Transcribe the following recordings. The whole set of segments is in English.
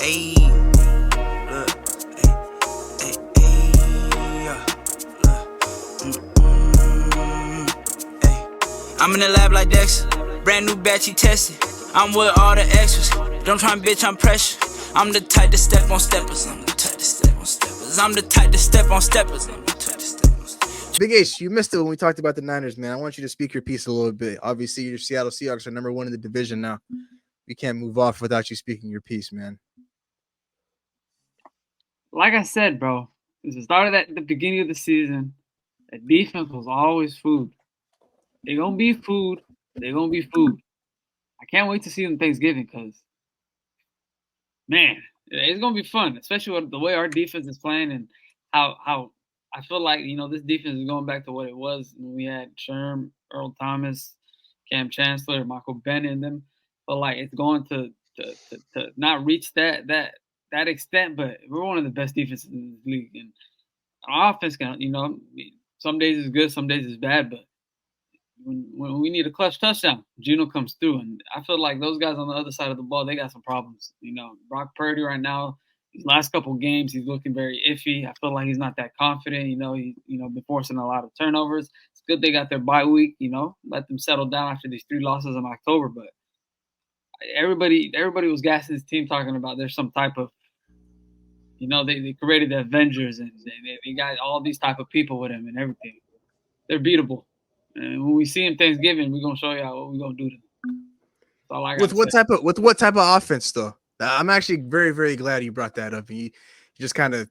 Ayy, look, I'm in the lab like Dexter, brand new batch he tested. I'm with all the extras, don't try and bitch, I'm pressure. I'm the type to step on steppers, I'm the type to step on steppers. I'm the type to step on steppers, I'm the type to step on steppers. Big H, you missed it when we talked about the Niners, man. I want you to speak your piece a little bit. Obviously, your Seattle Seahawks are number one in the division now. We can't move off without you speaking your piece, man. Like I said, bro, since it started at the beginning of the season, the defense was always food. They're going to be food. They're going to be food. I can't wait to see them Thanksgiving because, man, it's going to be fun, especially with the way our defense is playing and how I feel like, this defense is going back to what it was when we had Sherm, Earl Thomas, Cam Chancellor, Michael Bennett in them. But, like, it's going to not reach that extent, but we're one of the best defenses in the league. And our offense can, some days is good, some days is bad, but when we need a clutch touchdown, Geno comes through. And I feel like those guys on the other side of the ball, they got some problems. Brock Purdy right now, these last couple of games, he's looking very iffy. I feel like he's not that confident. He's been forcing a lot of turnovers. It's good they got their bye week, let them settle down after these 3 losses in October. But everybody was gassing his team talking about there's some type of, they created the Avengers and they got all these type of people with him and everything. They're beatable. And when we see him Thanksgiving, we're gonna show y'all what we're gonna do to them. That's all I got. With what type of offense though? I'm actually very, very glad you brought that up. You just kind of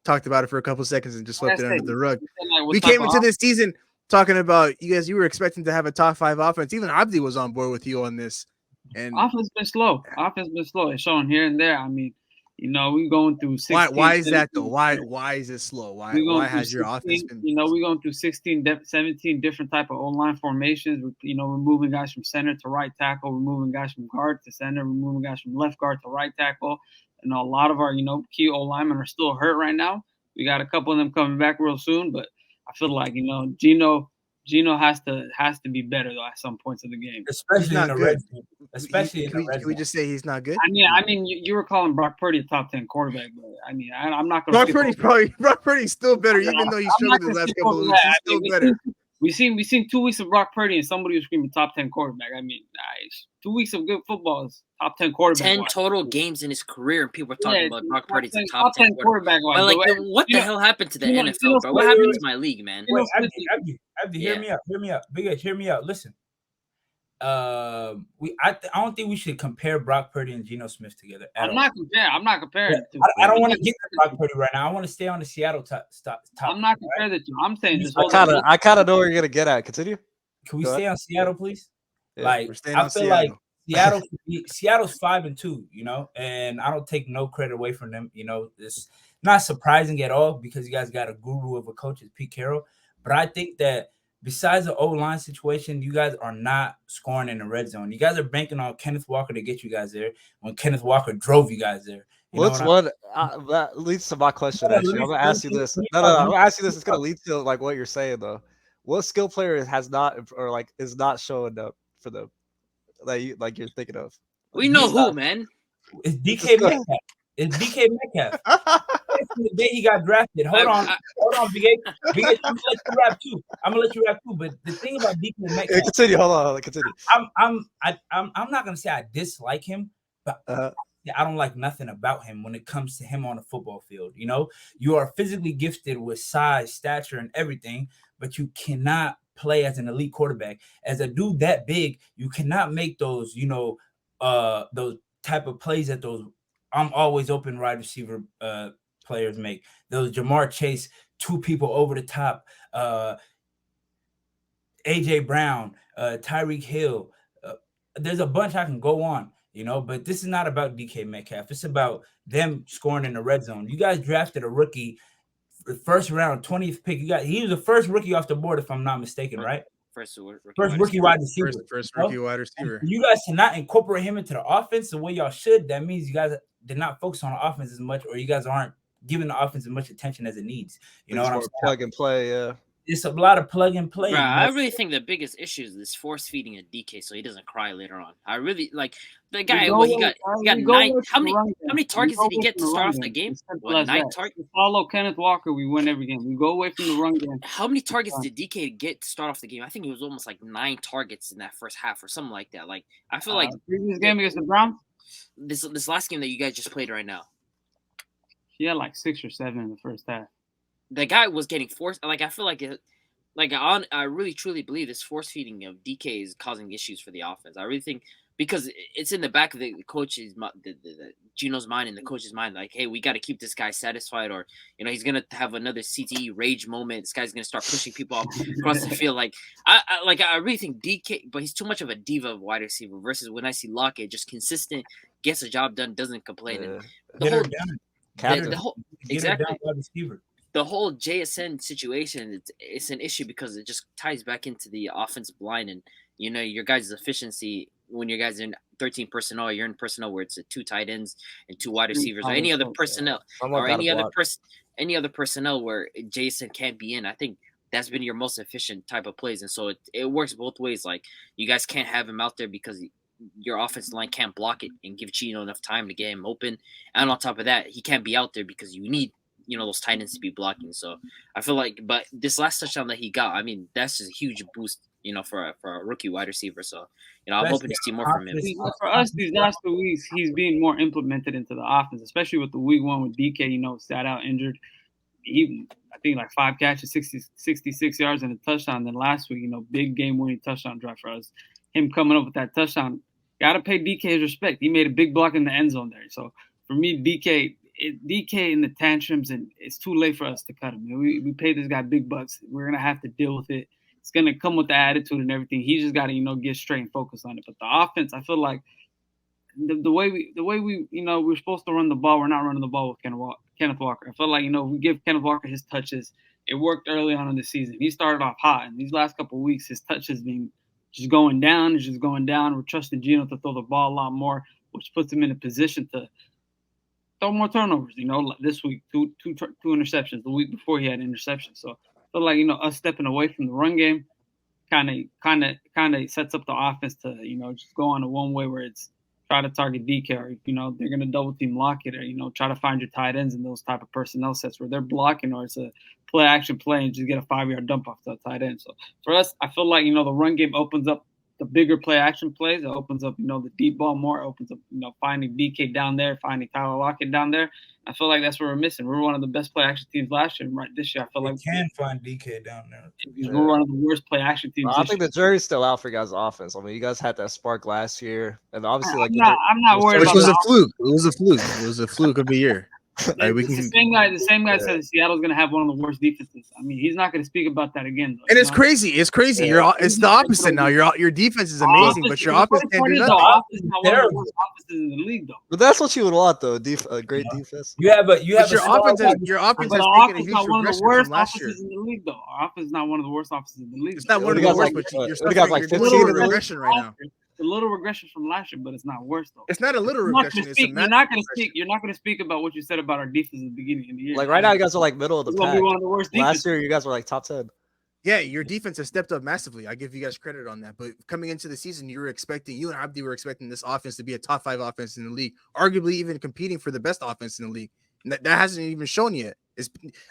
talked about it for a couple of seconds and just swept it under the rug. We came into this season talking about you were expecting to have a top 5 offense. Even Abdi was on board with you on this. And offense been slow. It's showing here and there. I mean, we're going through 16. Why is that though? Why is it slow? Why has your offense been? We're going through 17 different type of O-line formations. We're moving guys from center to right tackle. We're moving guys from guard to center. We're moving guys from left guard to right tackle. And a lot of our key O-linemen are still hurt right now. We got a couple of them coming back real soon, but I feel like Geno has to be better though at some points of the game, especially in the red zone. Can we just say he's not good? I mean, you were calling Brock Purdy a top 10 quarterback, but I mean, I'm not going to. Brock Purdy's still better, even though he struggled the last couple of weeks. He's still better. We seen 2 weeks of Brock Purdy and somebody was screaming top 10 quarterback. I mean, 2 weeks of good football is top 10 quarterback. 10 total games in his career, and people are talking about Brock Purdy's a top 10 quarterback. But what the hell happened to the NFL, bro? What happened to my league, man? Wait, Abdi, hear me out. Big Ed, hear me out. Listen, I don't think we should compare Brock Purdy and Geno Smith together. I'm not comparing. Yeah, I don't want to get to Brock Purdy right now. I want to stay on the Seattle top. I'm not comparing the two. I'm saying this. I kind of know where you're gonna get at. Continue. Can we stay on Seattle, please? Yeah, I feel like Seattle's 5-2, and I don't take no credit away from them. It's not surprising at all because you guys got a guru of a coach, it's Pete Carroll. But I think that besides the O-line situation, you guys are not scoring in the red zone. You guys are banking on Kenneth Walker to get you guys there when Kenneth Walker drove you guys there. That leads to my question, actually. I'm going to ask you this. No, I'm going to ask you this. It's going to lead to what you're saying, though. What skill player is not showing up for them that you're thinking of? We know who, man. It's DK Metcalf. It's DK Metcalf. The day he got drafted. Hold on, Big A. I'm gonna let you rap too. But the thing about DK Metcalf, continue. Hold on, continue. I'm not gonna say I dislike him, but I don't like nothing about him when it comes to him on the football field. You are physically gifted with size, stature, and everything, but you cannot play as an elite quarterback. As a dude that big, you cannot make those, those type of plays that those I'm always open wide receiver players make. Those Jamar Chase, 2 people over the top, AJ Brown, Tyreek Hill. There's a bunch I can go on, but this is not about DK Metcalf. It's about them scoring in the red zone. You guys drafted a rookie, first round, 20th pick. He was the first rookie off the board, if I'm not mistaken, right? First rookie wide receiver. First rookie wide receiver. And you guys cannot incorporate him into the offense the way y'all should. That means you guys did not focus on the offense as much, or you guys aren't giving the offense as much attention as it needs. You know what I'm saying? Plug and play, yeah. it's a lot of plug and play. Bro, I really think the biggest issue is this force feeding a DK so he doesn't cry later on. I really like the guy. He got 9. How many targets did he get to start off the game? What, 9 targets? Follow Kenneth Walker, we win every game. We go away from the run game. How many targets did DK get to start off the game? I think it was almost like 9 targets in that first half or something like that. Like I feel like previous game against the Browns. This last game that you guys just played right now. He had like 6 or 7 in the first half. The guy was getting forced. Like I feel like I really truly believe this force feeding of DK is causing issues for the offense. I really think because it's in the back of the coach's, the Geno's mind and the coach's mind. Like, hey, we got to keep this guy satisfied, or he's gonna have another CTE rage moment. This guy's gonna start pushing people off across the field. Like, I really think DK, but he's too much of a diva wide receiver. Versus when I see Lockett, just consistent, gets the job done, doesn't complain. And the whole JSN situation, it's an issue because it just ties back into the offensive line and your guys' efficiency when you guys are in 13 personnel, you're in personnel where it's 2 tight ends and 2 wide receivers or any other personnel any other personnel where Jason can't be in. I think that's been your most efficient type of plays, and so it works both ways. Like you guys can't have him out there because your offensive line can't block it and give Geno enough time to get him open, and on top of that, he can't be out there because you need those tight ends to be blocking. So I feel like, but this last touchdown that he got, I mean, that's just a huge boost, for a rookie wide receiver. So, I'm hoping to see more from him. For us, these last 2 weeks, he's being more implemented into the offense, especially with the week 1 with DK, sat out injured. I think like 5 catches, 66 yards and a touchdown. Then last week, big game winning touchdown drive for us. Him coming up with that touchdown, got to pay DK his respect. He made a big block in the end zone there. So for me, DK in the tantrums, and it's too late for us to cut him. We paid this guy big bucks. We're gonna have to deal with it. It's gonna come with the attitude and everything. He just got to get straight and focus on it. But the offense, I feel like the way we we're supposed to run the ball, we're not running the ball with Kenneth Walker. I feel like we give Kenneth Walker his touches. It worked early on in the season. He started off hot, and these last couple of weeks, his touches been just going down. It's just going down. We're trusting Geno to throw the ball a lot more, which puts him in a position to throw more turnovers. This week, two interceptions. The week before, he had interceptions. So I feel like us stepping away from the run game kind of sets up the offense to just go on a one way where it's try to target DK, or they're gonna double team Lockett, or try to find your tight ends in those type of personnel sets where they're blocking, or it's a play action play and just get a 5-yard dump off the tight end. So for us, I feel like the run game opens up the bigger play action plays. It opens up, the deep ball more. It opens up, finding DK down there, finding Tyler Lockett down there. I feel like that's what we're missing. We're one of the best play action teams last year. Right this year, I feel like we can find DK down there. We're one of the worst play action teams. I think the jury's still out for you guys' offense. I mean, you guys had that spark last year, and obviously, I'm not worried. Which was a fluke. It was a fluke. It was a fluke of the year. Right, the same guy said Seattle's going to have one of the worst defenses. I mean, he's not going to speak about that again. Though, and it's crazy. It's crazy. It's the opposite now. Your defense is amazing, but your offense can't do nothing. Offense is not one of the worst offenses in the league, though. But that's what you would want, though. A great defense. Your offense has taken a huge progression from last year. In the league, though. Our offense is not one of the worst offenses in the league. It's not one of the worst, but you're still like 15 in regression right now. A little regression from last year, but it's not worse though. It's not a little regression. You're not going to speak. You're not going to speak about what you said about our defense at the beginning of the year. Like right now, you guys are like middle of the pack. One of the worst last year, you guys were like top 10. Yeah, your defense has stepped up massively. I give you guys credit on that. But coming into the season, you and Abdi were expecting this offense to be a top 5 offense in the league, arguably even competing for the best offense in the league. And that hasn't even shown yet.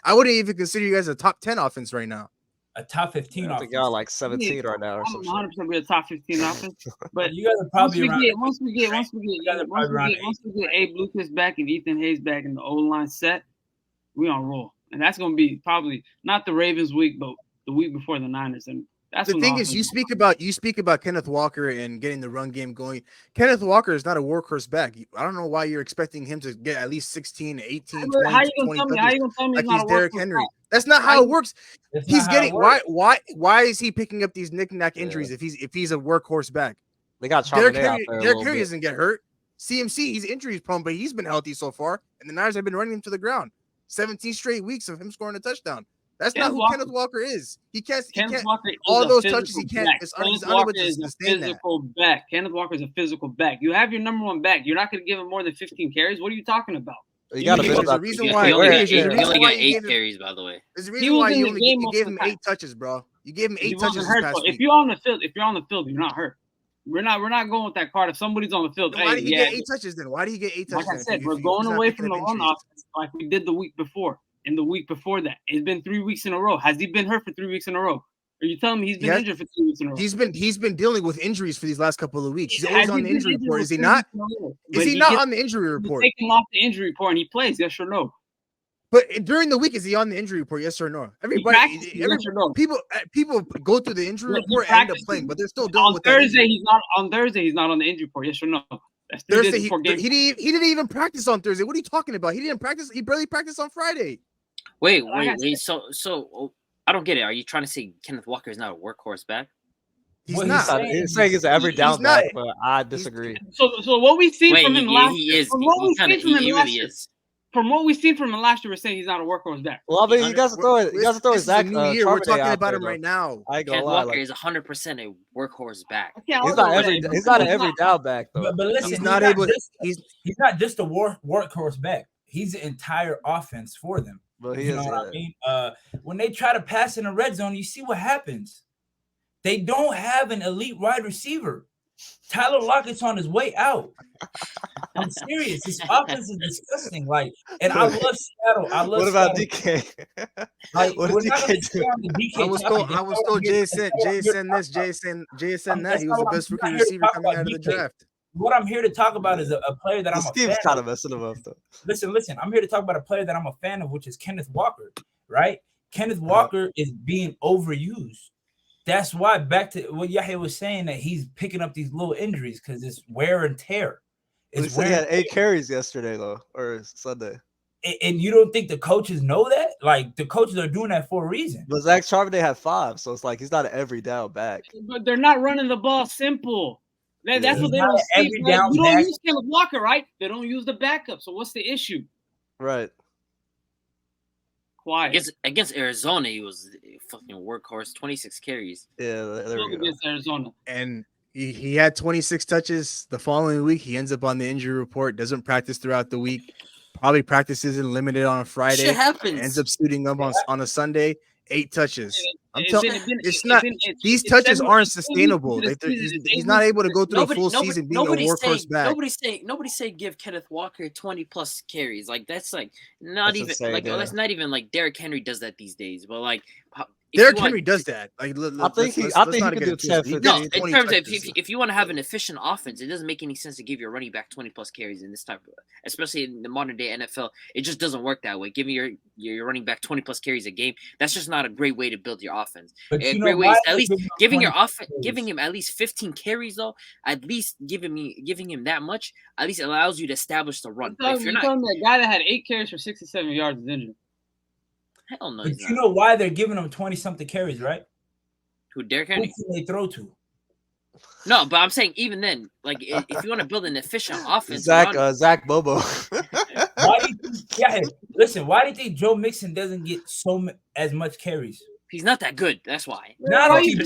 I wouldn't even consider you guys a top 10 offense right now. A top 15 offense. I think y'all like 17 right now or something. 100% be a top 15 offense. But you guys are probably once we get Abe Lucas back and Ethan Hayes back in the O-line set, we on roll. And that's going to be probably not the Ravens week, but the week before the Niners. And that's the thing is, you speak about Kenneth Walker and getting the run game going. Kenneth Walker is not a workhorse back. I don't know why you're expecting him to get at least 16, 18, 20, how you gonna tell me like he's Derrick Henry. That's not how it works. He's getting why is he picking up these knick-knack injuries if he's a workhorse back? They got Derrick Henry doesn't get hurt. CMC, he's injury prone, but he's been healthy so far, and the Niners have been running him to the ground. 17 straight weeks of him scoring a touchdown. That's not who Kenneth Walker is. He can't. All those touches he can't. Kenneth Walker is a physical back. Kenneth Walker is a physical back. You have your number one back. You're not going to give him more than 15 carries. What are you talking about? You got to There's a reason why. He only got eight 8 carries, by the way. There's a reason why you gave him 8 touches, bro. You gave him 8 touches this past week. If you're on the field, you're not hurt. We're not going with that card. If somebody's on the field, why did he get 8 touches then? Why did he get 8 touches? Like I said, we're going away from the run offense like we did the week before. And the week before that, it's been 3 weeks in a row. Has he been hurt for 3 weeks in a row? Are you telling me he's been injured for 3 weeks in a row? He's been dealing with injuries for these last couple of weeks. He's always on the injury report. Is he not? Is he not on the injury report? Take him off the injury report and he plays. Yes or no? But during the week, is he on the injury report? Yes or no? People go through the injury report and end up playing, but they're still dealing with Thursday. He's not on Thursday. He's not on the injury report. Yes or no? That's Thursday. He didn't even practice on Thursday. What are you talking about? He didn't practice. He barely practiced on Friday. Wait. So I don't get it. Are you trying to say Kenneth Walker is not a workhorse back? He's not. He's saying he's an every down back, but I disagree. So what we've seen from him last year, from what we've seen from him last year, we're saying he's not a workhorse back. Well, I mean, you guys are throwing Zach. We're talking about him right now. Kenneth Walker is 100% a workhorse back. He's not an every down back though. But listen, he's not just a workhorse back. He's the entire offense for them. Well, you know what I mean? When they try to pass in the red zone, you see what happens. They don't have an elite wide receiver. Tyler Lockett's on his way out. I'm serious. His offense is disgusting. Like, and I love Seattle. What about DK? Like, what did DK do? I was told Jason that he was the best rookie receiver coming out of the draft. What I'm here to talk about is a player that I'm a fan of. Kind of messing him up, though. Listen. I'm here to talk about a player that I'm a fan of, which is Kenneth Walker, right? Kenneth Walker is being overused. That's why, back to what Yahya was saying, that he's picking up these little injuries because it's wear and tear. He had 8 carries yesterday, though, or Sunday. And you don't think the coaches know that? Like, the coaches are doing that for a reason. But Zach Charbonnet had 5, so it's like he's not an every down back. But they're not running the ball simple. That's what they don't see. You don't use Kenneth Walker, right? They don't use the backup. So what's the issue? Right. Quiet. Against Arizona, he was a fucking workhorse. 26 carries. Yeah, there we go. Against Arizona. And he had 26 touches. The following week, he ends up on the injury report. Doesn't practice throughout the week. Probably practices and limited on a Friday. Shit happens. Ends up suiting up on a Sunday. 8 touches. I'm telling you, it's not. These touches aren't sustainable. He's not able to go through the full season being a workhorse back. Nobody say give Kenneth Walker 20+ carries. Like that's like not even insane, like that's not even like Derrick Henry does that these days. But like Derrick Henry does that. Like, I think he can do 10. No, in terms of if you want to have an efficient offense, it doesn't make any sense to give your running back 20+ carries in this type of, especially in the modern day NFL. It just doesn't work that way. Giving your running back 20+ carries a game, that's just not a great way to build your offense. But a great way is at least giving him at least 15 carries though. At least giving him that much, at least allows you to establish the run. If you're not that guy that had 8 carries for 67 yards is injured. Hell no. But you know why they're giving him 20-something carries, right? Who, Derrick Henry? Who can they throw to? No, but I'm saying even then, like if you want to build an efficient offense, Zach Bobo. Listen, why do you think Joe Mixon doesn't get as much carries? He's not that good. That's why. Not only he had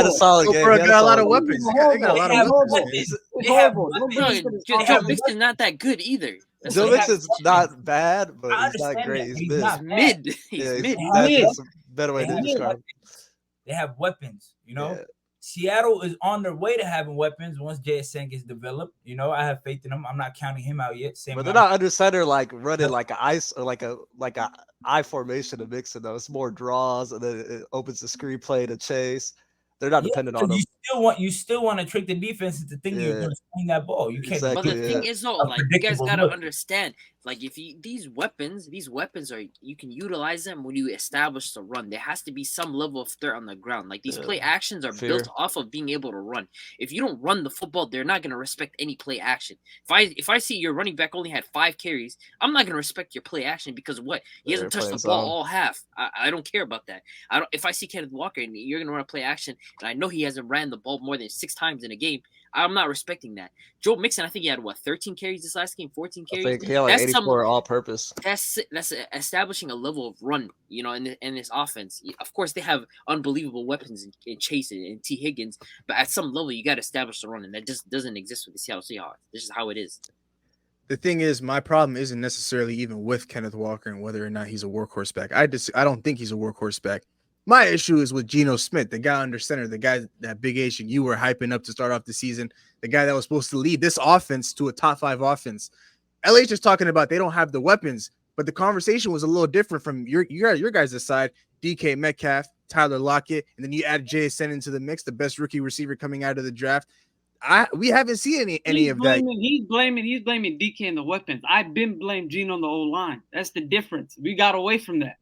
a solid game. He got a lot of weapons. He got a lot of weapons. Joe Mixon's not that good either. Joe Mixon's not bad, but he's not great. He's mid. He's mid. That's a better way to describe him. They have weapons, you know. Yeah. Seattle is on their way to having weapons once JSN gets developed. You know, I have faith in him. I'm not counting him out yet. But they're not under center like running like an ice or like a I formation to Mixon though. It's more draws and then it opens the screen play to chase. They're not dependent on them. You still want to trick the defense into thinking you're going to swing that ball. You can't. But the thing is though, like you guys got to understand, like if these weapons are, you can utilize them when you establish the run. There has to be some level of threat on the ground. Like these play actions are built off of being able to run. If you don't run the football, they're not going to respect any play action. If I see your running back only had 5 carries, I'm not going to respect your play action because of what? He hasn't touched the ball all half. I don't care about that. If I see Kenneth Walker and you're going to run a play action, and I know he hasn't ran the ball more than 6 times in a game, I'm not respecting that. Joe Mixon, I think he had 13 carries this last game, 14 carries. I think he had like 84 all-purpose. That's establishing a level of run, you know, in this offense. Of course, they have unbelievable weapons in Chase and T. Higgins, but at some level, you got to establish the run, and that just doesn't exist with the Seattle Seahawks. This is how it is. The thing is, my problem isn't necessarily even with Kenneth Walker and whether or not he's a workhorse back. I don't think he's a workhorse back. My issue is with Geno Smith, the guy under center, the guy that Big Asian you were hyping up to start off the season, the guy that was supposed to lead this offense to a top 5 offense. LH is talking about they don't have the weapons, but the conversation was a little different from your guys' side. DK Metcalf, Tyler Lockett, and then you add JSN into the mix, the best rookie receiver coming out of the draft. We haven't seen any of that. He's blaming DK and the weapons. I've been blamed Geno on the O-line. That's the difference. We got away from that.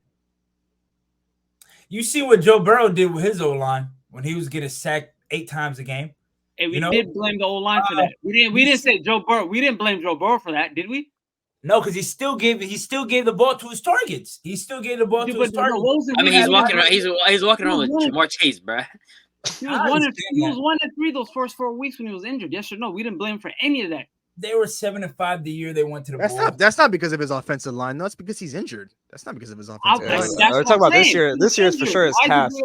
You see what Joe Burrow did with his O-line when he was getting sacked 8 times a game. And we did blame the O-line for that. We didn't say Joe Burrow. We didn't blame Joe Burrow for that, did we? No, because he still gave the ball to his targets. He still gave the ball to his targets. I mean, he's walking around with Jamar Chase, bro. He was 1-3 those first 4 weeks when he was injured. Yes or no? We didn't blame him for any of that. They were 7-5 the year they went to the bowl. That's not because of his offensive line. No, it's because he's injured. That's not because of his offensive line. We're talking about this year. This year is for sure his cast.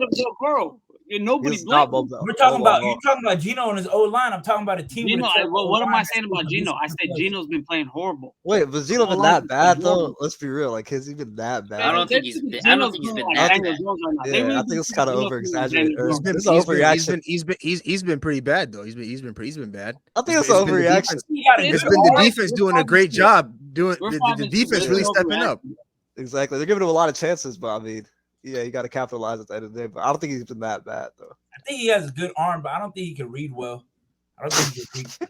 Nobody blamed. You're talking about Geno and his O-line. I'm talking about a team. Geno, what am I saying about Geno? I said Geno's been playing horrible. Wait, but Geno been that bad though? Let's be real. Like, has he been that bad? I don't think he's been that bad. Yeah, I think it's kind of over exaggerated. He's been pretty bad though. He's been bad. I think it's an overreaction. It's been the defense doing a great job. The defense really stepping up. Exactly. They're giving him a lot of chances, but I mean, yeah, you got to capitalize at the end of the day. But I don't think he's been that bad, though. I think he has a good arm, but I don't think he can read well. I don't think he can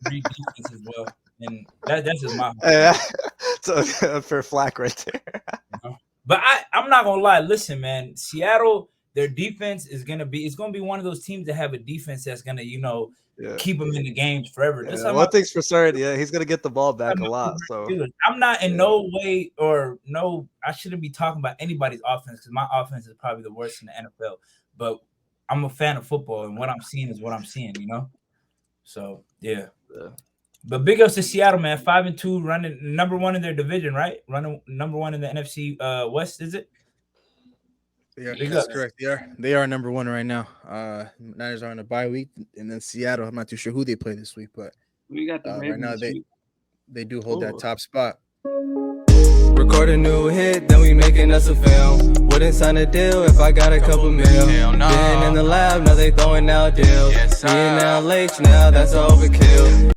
read defense as well. And that's just my it's a fair flack right there. But I'm not going to lie. Listen, man, Seattle, their defense is going to be one of those teams that have a defense that's going to, keep him in the games forever. Yeah, one thing's for certain, he's going to get the ball back a lot. So I'm not in no way I shouldn't be talking about anybody's offense because my offense is probably the worst in the NFL. But I'm a fan of football, and what I'm seeing is what I'm seeing, So, yeah. But big ups to Seattle, man. 5-2, running number 1 in their division, right? Running number 1 in the NFC West, is it? Yeah, that's correct. They are number 1 right now. Niners are on a bye week, and then Seattle. I'm not too sure who they play this week, but we got the right now they do hold that top spot. Record a new hit, then we making us a film. Wouldn't sign a deal if I got a couple mil. Been in the lab, now they throwing out deals. Me and now late, now that's overkill.